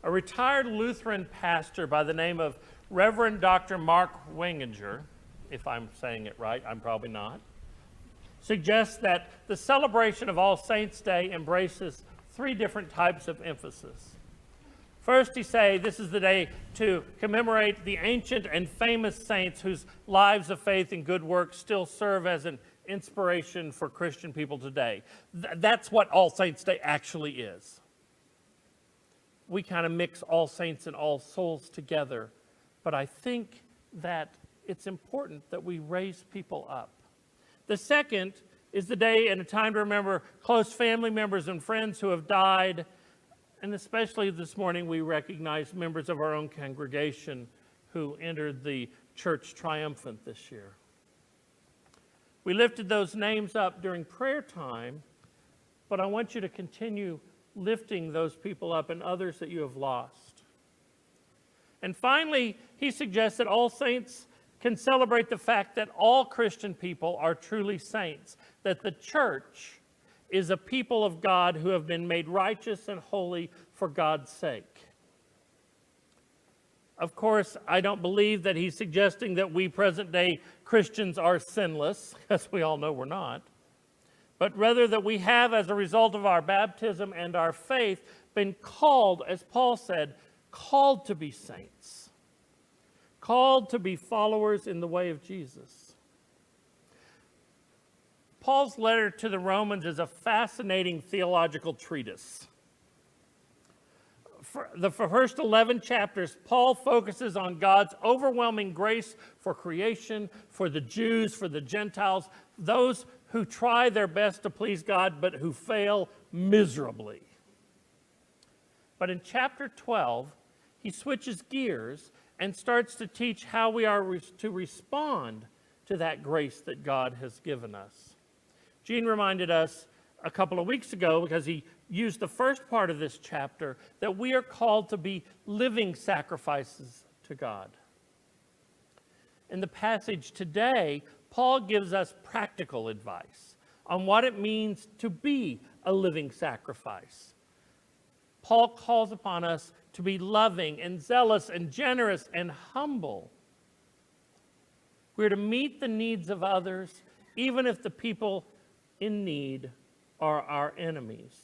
a retired Lutheran pastor by the name of Reverend Dr. Mark Winginger, if I'm saying it right, I'm probably not, suggests that the celebration of All Saints' Day embraces three different types of emphasis. First, he says this is the day to commemorate the ancient and famous saints whose lives of faith and good works still serve as an inspiration for Christian people today. That's what All Saints' Day actually is. We kind of mix All Saints and All Souls together, but I think that it's important that we raise people up. The second is the day and a time to remember close family members and friends who have died. And especially this morning, we recognize members of our own congregation who entered the church triumphant this year. We lifted those names up during prayer time, but I want you to continue lifting those people up and others that you have lost. And finally, he suggests that all saints can celebrate the fact that all Christian people are truly saints, that the church is a people of God who have been made righteous and holy for God's sake. Of course, I don't believe that he's suggesting that we present-day Christians are sinless, as we all know we're not, but rather that we have, as a result of our baptism and our faith, been called, as Paul said, called to be saints, called to be followers in the way of Jesus. Paul's letter to the Romans is a fascinating theological treatise. For the first 11 chapters, Paul focuses on God's overwhelming grace for creation, for the Jews, for the Gentiles, those who try their best to please God but who fail miserably. But in chapter 12, he switches gears and starts to teach how we are to respond to that grace that God has given us. Gene reminded us a couple of weeks ago, because he used the first part of this chapter, that we are called to be living sacrifices to God. In the passage today, Paul gives us practical advice on what it means to be a living sacrifice. Paul calls upon us to be loving and zealous and generous and humble. We're to meet the needs of others, even if the people in need are our enemies.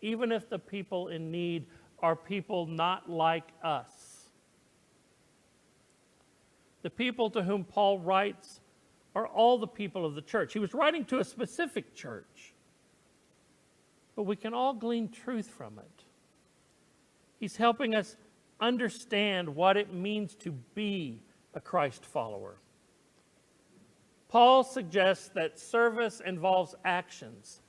Even if the people in need are people not like us. The people to whom Paul writes are all the people of the church. He was writing to a specific church, but we can all glean truth from it. He's helping us understand what it means to be a Christ follower. Paul suggests that service involves actions.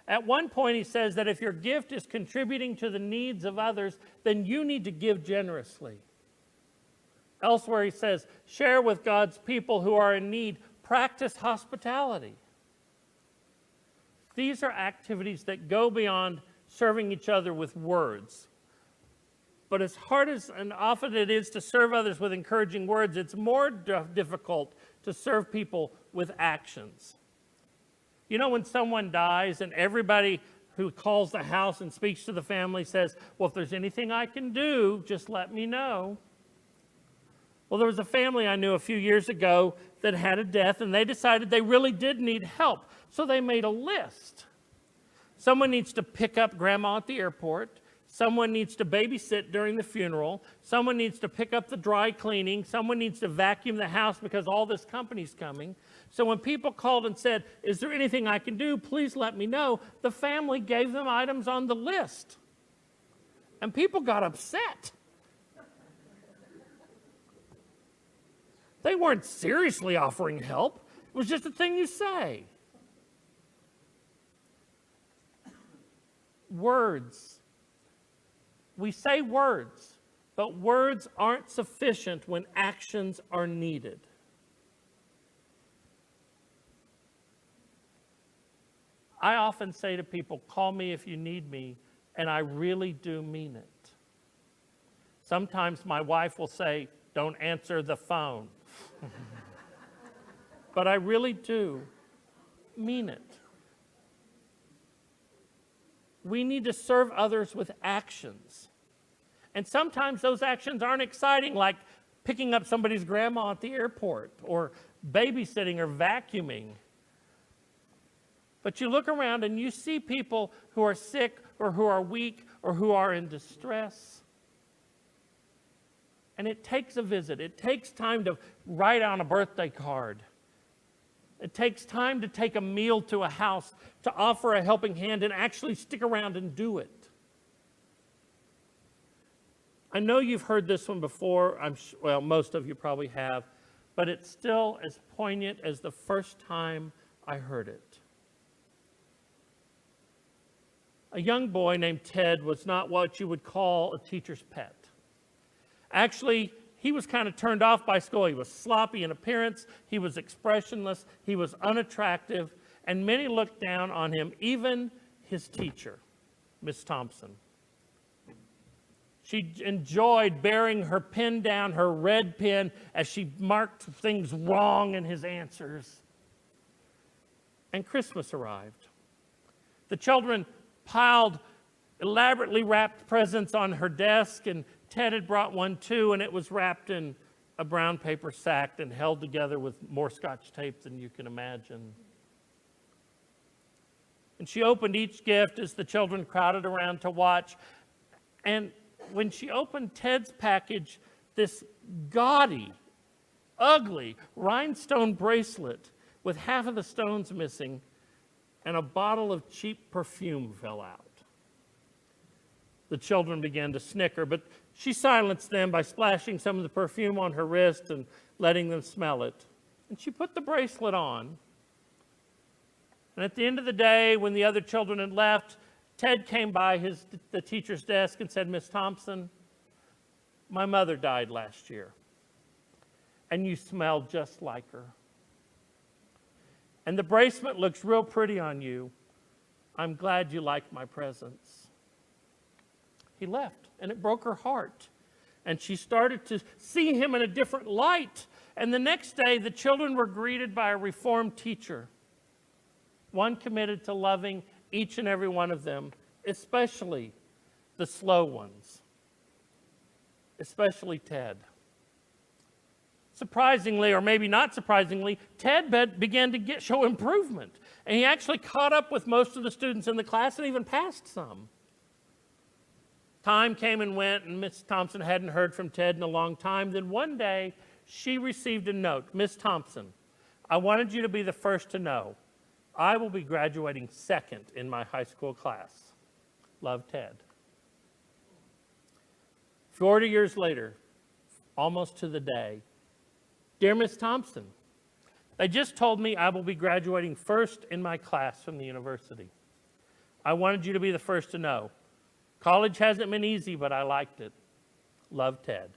At one point, he says that if your gift is contributing to the needs of others, then you need to give generously. Elsewhere, he says, share with God's people who are in need. Practice hospitality. These are activities that go beyond serving each other with words. But as hard as and often it is to serve others with encouraging words, it's more difficult to serve people with actions. You know, when someone dies and everybody who calls the house and speaks to the family says, well, if there's anything I can do, just let me know. Well, there was a family I knew a few years ago that had a death, and they decided they really did need help. So they made a list. Someone needs to pick up grandma at the airport. Someone needs to babysit during the funeral. Someone needs to pick up the dry cleaning. Someone needs to vacuum the house because all this company's coming. So when people called and said, is there anything I can do? Please let me know. The family gave them items on the list. And people got upset. They weren't seriously offering help. It was just a thing you say. Words. We say words, but words aren't sufficient when actions are needed. I often say to people, call me if you need me, and I really do mean it. Sometimes my wife will say, don't answer the phone. But I really do mean it. We need to serve others with actions. And sometimes those actions aren't exciting, like picking up somebody's grandma at the airport or babysitting or vacuuming. But you look around and you see people who are sick or who are weak or who are in distress. And it takes a visit. It takes time to write on a birthday card. It takes time to take a meal to a house, to offer a helping hand and actually stick around and do it. I know you've heard this one before. Well, most of you probably have. But it's still as poignant as the first time I heard it. A young boy named Ted was not what you would call a teacher's pet. Actually, he was kind of turned off by school. He was sloppy in appearance. He was expressionless. He was unattractive. And many looked down on him, even his teacher, Miss Thompson. She enjoyed bearing her pen down, her red pen, as she marked things wrong in his answers. And Christmas arrived. The children piled elaborately wrapped presents on her desk, and Ted had brought one too, and it was wrapped in a brown paper sack and held together with more Scotch tape than you can imagine. And she opened each gift as the children crowded around to watch. And when she opened Ted's package, this gaudy, ugly rhinestone bracelet with half of the stones missing and a bottle of cheap perfume fell out. The children began to snicker, but she silenced them by splashing some of the perfume on her wrist and letting them smell it. And she put the bracelet on. And at the end of the day, when the other children had left, Ted came by the teacher's desk and said, "Miss Thompson, my mother died last year, and you smell just like her. And the bracelet looks real pretty on you. I'm glad you like my presents." He left, and it broke her heart. And she started to see him in a different light. And the next day, the children were greeted by a reformed teacher, one committed to loving each and every one of them, especially the slow ones, especially Ted. Surprisingly, or maybe not surprisingly, Ted began to show improvement. And he actually caught up with most of the students in the class and even passed some. Time came and went, and Miss Thompson hadn't heard from Ted in a long time. Then one day, she received a note. "Miss Thompson, I wanted you to be the first to know. I will be graduating second in my high school class. Love, Ted." 40 years later, almost to the day, "Dear Miss Thompson, they just told me I will be graduating first in my class from the university. I wanted you to be the first to know. College hasn't been easy, but I liked it. Love, Ted."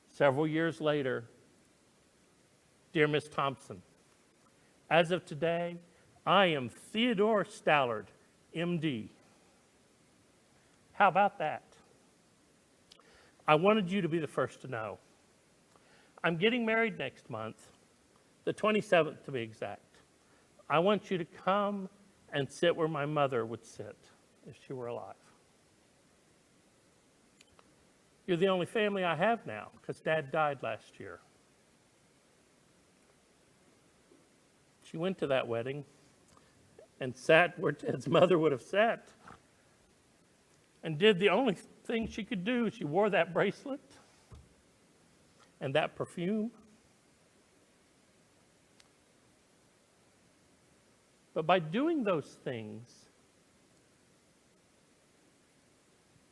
Several years later, "Dear Miss Thompson, as of today, I am Theodore Stallard, MD. How about that? I wanted you to be the first to know. I'm getting married next month, the 27th to be exact. I want you to come and sit where my mother would sit if she were alive. You're the only family I have now because Dad died last year." She went to that wedding and sat where Ted's mother would have sat and did the only thing she could do. She wore that bracelet and that perfume. But by doing those things,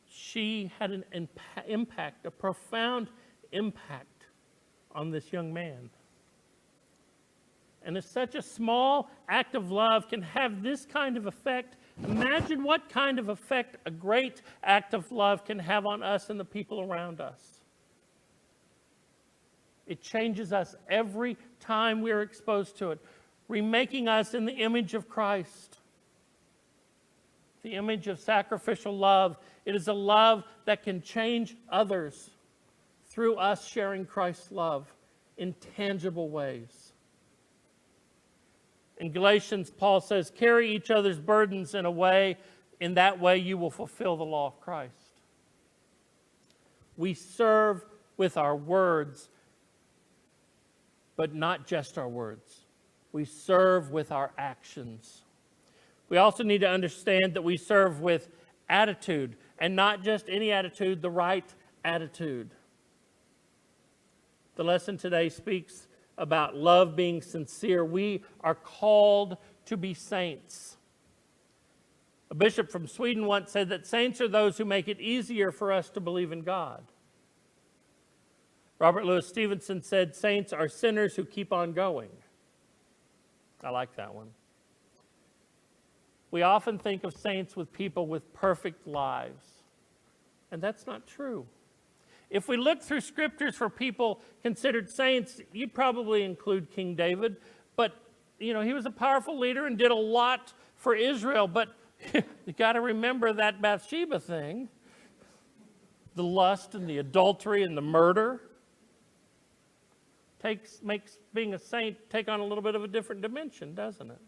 she had an impact, a profound impact on this young man. And if such a small act of love can have this kind of effect, imagine what kind of effect a great act of love can have on us and the people around us. It changes us every time we're exposed to it, remaking us in the image of Christ, the image of sacrificial love. It is a love that can change others through us sharing Christ's love in tangible ways. In Galatians, Paul says, "Carry each other's burdens in a way In that way, you will fulfill the law of Christ. We serve with our words, but not just our words. We serve with our actions. We also need to understand that we serve with attitude, and not just any attitude, the right attitude. The lesson today speaks about love being sincere. We are called to be saints. A bishop from Sweden once said that saints are those who make it easier for us to believe in God. Robert Louis Stevenson said, saints are sinners who keep on going. I like that one. We often think of saints with people with perfect lives, and that's not true. If we look through scriptures for people considered saints, you'd probably include King David, but he was a powerful leader and did a lot for Israel, but you got to remember that Bathsheba thing, the lust and the adultery and the murder, makes being a saint take on a little bit of a different dimension, doesn't it?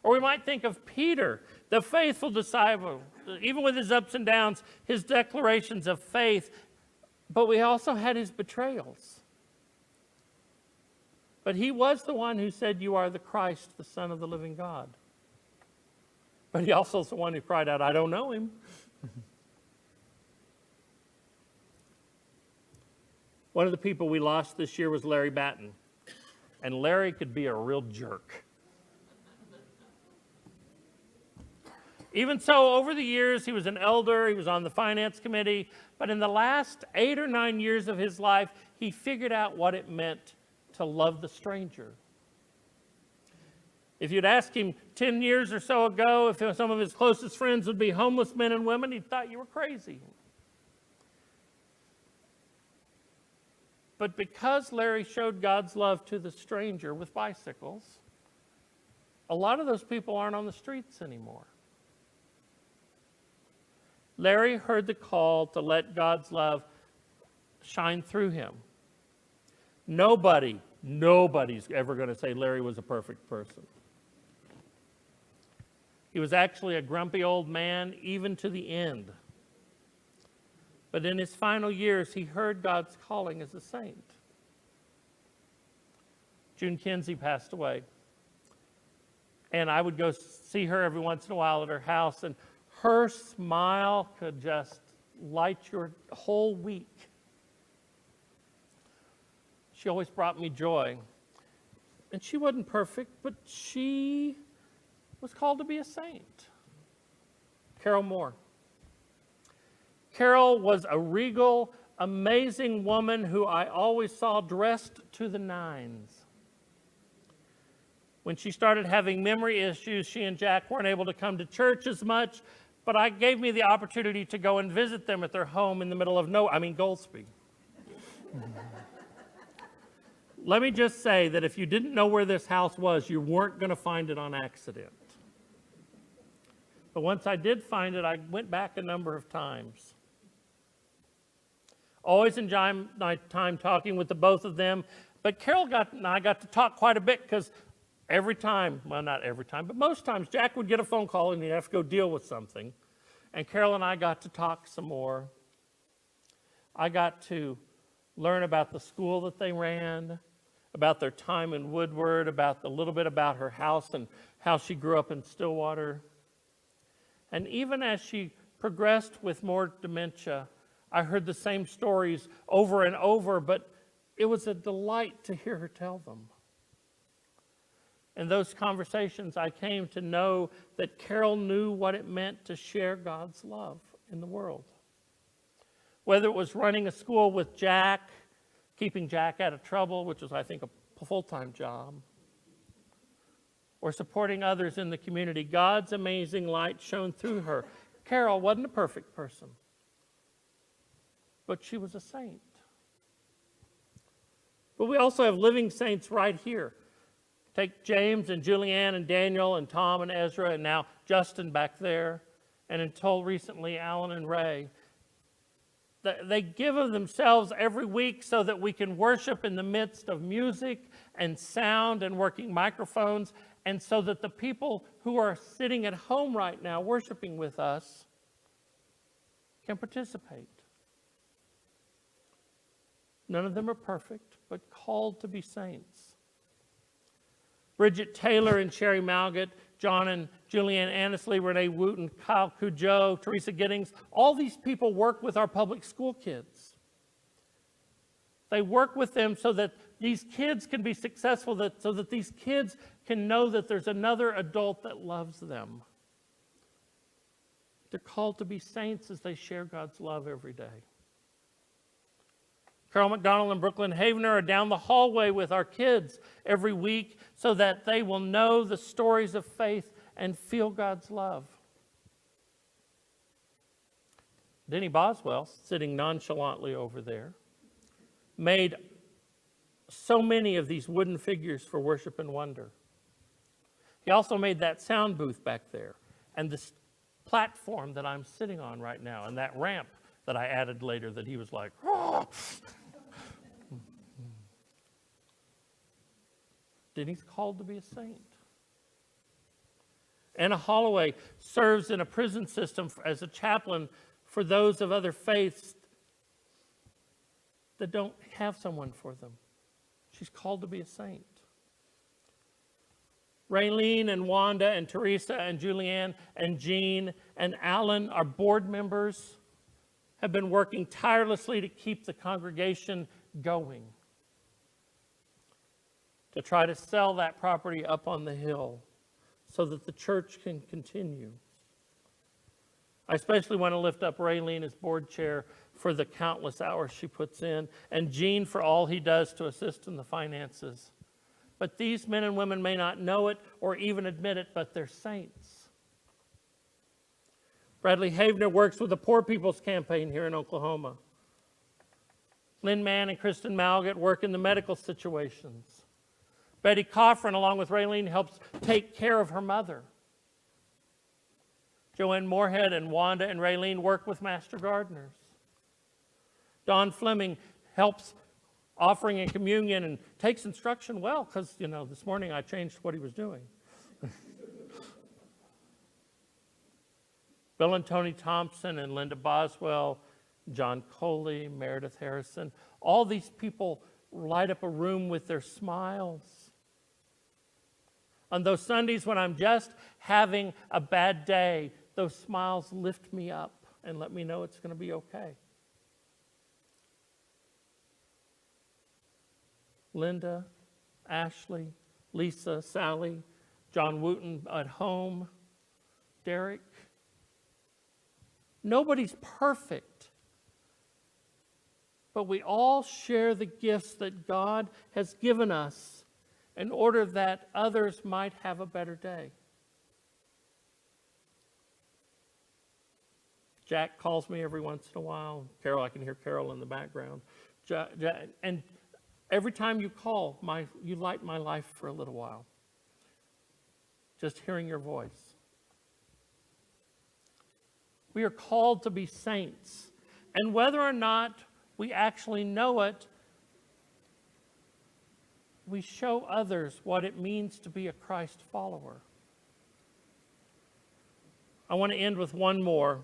Or we might think of Peter, the faithful disciple, even with his ups and downs, his declarations of faith, but we also had his betrayals. But he was the one who said, you are the Christ, the Son of the living God. But he also is the one who cried out, I don't know him. One of the people we lost this year was Larry Batten. And Larry could be a real jerk. Even so, over the years, he was an elder, he was on the finance committee, but in the last 8 or 9 years of his life, he figured out what it meant to love the stranger. If you'd asked him 10 years or so ago if some of his closest friends would be homeless men and women, he thought you were crazy. But because Larry showed God's love to the stranger with bicycles, a lot of those people aren't on the streets anymore. Larry heard the call to let God's love shine through him. Nobody's ever going to say Larry was a perfect person. He was actually a grumpy old man, even to the end. But in his final years, he heard God's calling as a saint. June Kinsey passed away. And I would go see her every once in a while at her house, and her smile could just light your whole week. She always brought me joy. And she wasn't perfect, but she was called to be a saint. Carol Moore. Carol was a regal, amazing woman who I always saw dressed to the nines. When she started having memory issues, she and Jack weren't able to come to church as much, but it gave me the opportunity to go and visit them at their home in the middle of Goldsby. Let me just say that if you didn't know where this house was, you weren't going to find it on accident. But once I did find it, I went back a number of times. Always enjoy my time talking with the both of them. But Carol and I got to talk quite a bit because every time, well, not every time, but most times, Jack would get a phone call and he'd have to go deal with something. And Carol and I got to talk some more. I got to learn about the school that they ran, about their time in Woodward, about a little bit about her house and how she grew up in Stillwater. And even as she progressed with more dementia, I heard the same stories over and over, but it was a delight to hear her tell them. In those conversations, I came to know that Carol knew what it meant to share God's love in the world. Whether it was running a school with Jack, keeping Jack out of trouble, which was, I think, a full-time job, or supporting others in the community, God's amazing light shone through her. Carol wasn't a perfect person, but she was a saint. But we also have living saints right here. Take James and Julianne and Daniel and Tom and Ezra and now Justin back there, and until recently Alan and Ray. They give of themselves every week so that we can worship in the midst of music and sound and working microphones and so that the people who are sitting at home right now worshiping with us can participate. None of them are perfect, but called to be saints. Bridget Taylor and Sherry Malget, John and Julianne Annesley, Renee Wooten, Kyle Cujo, Teresa Giddings, all these people work with our public school kids. They work with them so that these kids can be successful, so that these kids can know that there's another adult that loves them. They're called to be saints as they share God's love every day. Carol McDonald and Brooklyn Havener are down the hallway with our kids every week so that they will know the stories of faith and feel God's love. Denny Boswell, sitting nonchalantly over there, made so many of these wooden figures for Worship and Wonder. He also made that sound booth back there, and this platform that I'm sitting on right now, and that ramp that I added later that he was like, oh. Denny's called to be a saint. Anna Holloway serves in a prison system as a chaplain for those of other faiths that don't have someone for them. She's called to be a saint. Raylene and Wanda and Teresa and Julianne and Jean and Alan, our board members, have been working tirelessly to keep the congregation going, to try to sell that property up on the hill so that the church can continue. I especially want to lift up Raylene as board chair for the countless hours she puts in, and Gene for all he does to assist in the finances. But these men and women may not know it or even admit it, but they're saints. Bradley Havener works with the Poor People's Campaign here in Oklahoma. Lynn Mann and Kristen Malget work in the medical situations. Betty Coffrin, along with Raylene, helps take care of her mother. Joanne Moorhead and Wanda and Raylene work with Master Gardeners. Don Fleming helps offering and communion and takes instruction well, because, this morning I changed what he was doing. Bill and Tony Thompson and Linda Boswell, John Coley, Meredith Harrison, all these people light up a room with their smiles. On those Sundays when I'm just having a bad day, those smiles lift me up and let me know it's going to be okay. Linda, Ashley, Lisa, Sally, John Wooten at home, Derek. Nobody's perfect, but we all share the gifts that God has given us in order that others might have a better day. Jack calls me every once in a while. Carol, I can hear Carol in the background. And every time you call, you light my life for a little while. Just hearing your voice. We are called to be saints. And whether or not we actually know it, we show others what it means to be a Christ follower. I want to end with one more.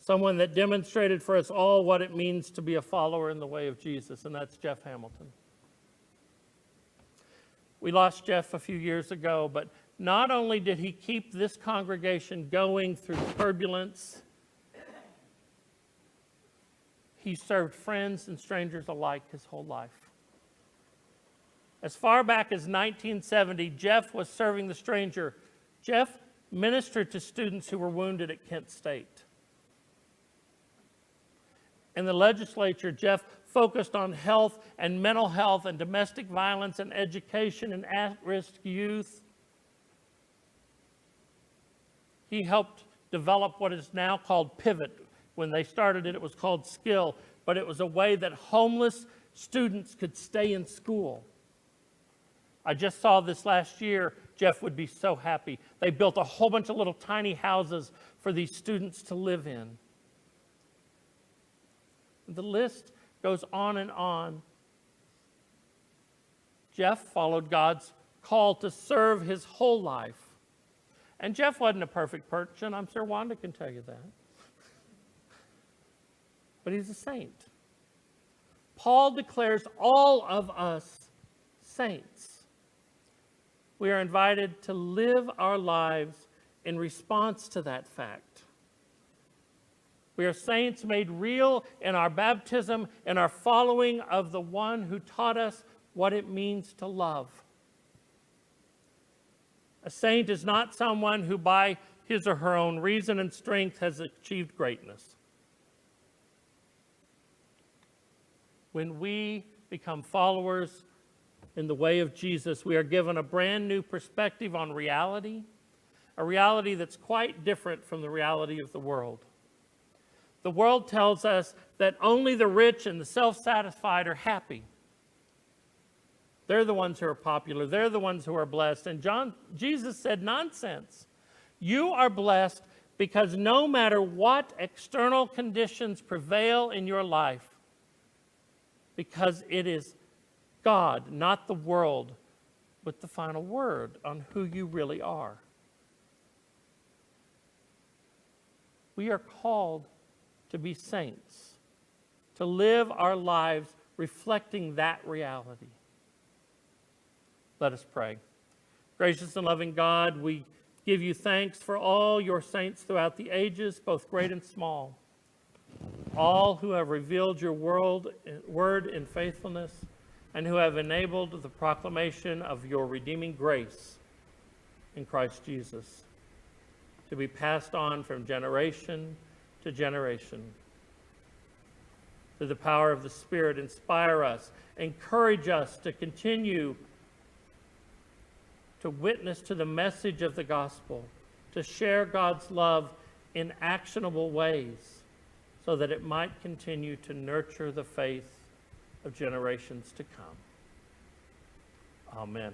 Someone that demonstrated for us all what it means to be a follower in the way of Jesus, and that's Jeff Hamilton. We lost Jeff a few years ago, but not only did he keep this congregation going through turbulence, he served friends and strangers alike his whole life. As far back as 1970, Jeff was serving the stranger. Jeff ministered to students who were wounded at Kent State. In the legislature, Jeff focused on health and mental health and domestic violence and education and at-risk youth. He helped develop what is now called Pivot. When they started it, it was called Skill, but it was a way that homeless students could stay in school. I just saw this last year. Jeff would be so happy. They built a whole bunch of little tiny houses for these students to live in. The list goes on and on. Jeff followed God's called to serve his whole life. And Jeff wasn't a perfect person. I'm sure Wanda can tell you that. But he's a saint. Paul declares all of us saints. We are invited to live our lives in response to that fact. We are saints made real in our baptism and our following of the one who taught us what it means to love. A saint is not someone who by his or her own reason and strength has achieved greatness. When we become followers in the way of Jesus, we are given a brand new perspective on reality, a reality that's quite different from the reality of the world. The world tells us that only the rich and the self-satisfied are happy. They're the ones who are popular. They're the ones who are blessed. And Jesus said, nonsense. You are blessed because no matter what external conditions prevail in your life, because it is God, not the world, with the final word on who you really are. We are called to be saints, to live our lives reflecting that reality. Let us pray. Gracious and loving God, we give you thanks for all your saints throughout the ages, both great and small. All who have revealed your word in faithfulness and who have enabled the proclamation of your redeeming grace in Christ Jesus to be passed on from generation to generation. Through the power of the Spirit, inspire us, encourage us to continue to witness to the message of the gospel, to share God's love in actionable ways, so that it might continue to nurture the faith of generations to come. Amen.